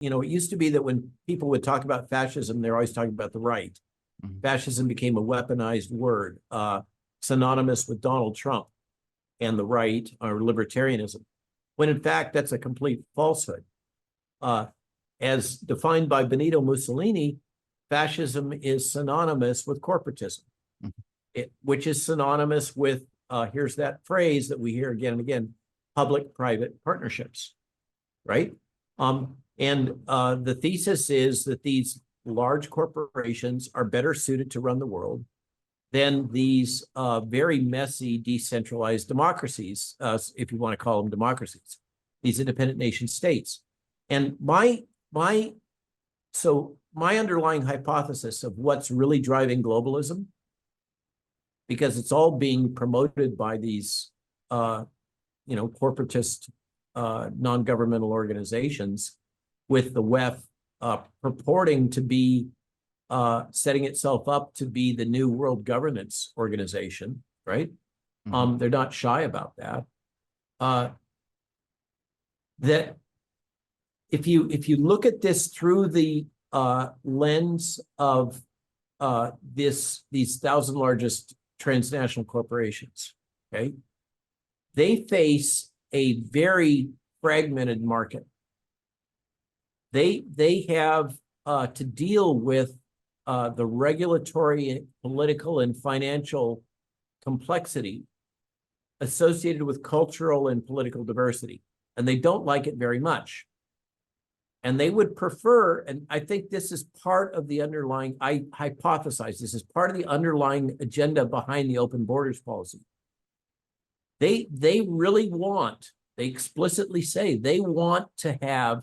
it used to be that when people would talk about fascism, they're always talking about the right. Fascism became a weaponized word, synonymous with Donald Trump and the right, or libertarianism, when in fact that's a complete falsehood. As defined by Benito Mussolini, fascism is synonymous with corporatism, which is synonymous with, here's that phrase that we hear again and again, public-private partnerships, right? The thesis is that these large corporations are better suited to run the world than these very messy, decentralized democracies, if you want to call them democracies, these independent nation states. And my underlying hypothesis of what's really driving globalism, because it's all being promoted by these, corporatist non-governmental organizations, with the WEF purporting to be setting itself up to be the new world governance organization, right? They're not shy about that. That if you look at this through the lens of these 1,000 largest transnational corporations, okay, they face a very fragmented market. They have to deal with the regulatory, political, and financial complexity associated with cultural and political diversity, and they don't like it very much. And they would prefer, and I think this is part of the underlying, I hypothesize this is part of the underlying agenda behind the open borders policy. They really want, they explicitly say they want to have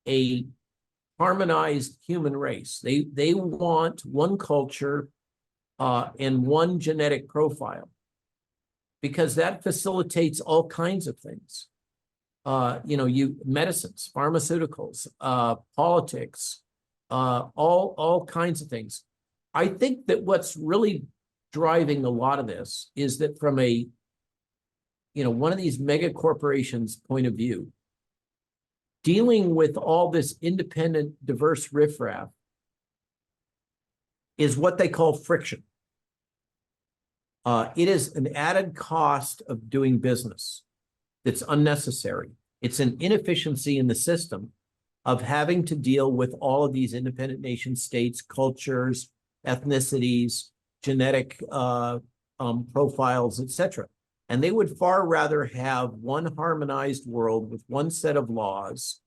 a harmonized human race. They want one culture and one genetic profile, because that facilitates all kinds of things. Medicines, pharmaceuticals, politics, all kinds of things. I think that what's really driving a lot of this is that from a, one of these mega corporations' point of view, dealing with all this independent, diverse riffraff is what they call friction. It is an added cost of doing business that's unnecessary. It's an inefficiency in the system of having to deal with all of these independent nation states, cultures, ethnicities, genetic profiles, etc. And they would far rather have one harmonized world with one set of laws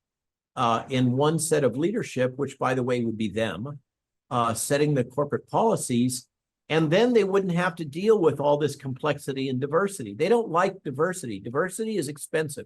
and one set of leadership, which, by the way, would be them, setting the corporate policies. And then they wouldn't have to deal with all this complexity and diversity. They don't like diversity. Diversity is expensive.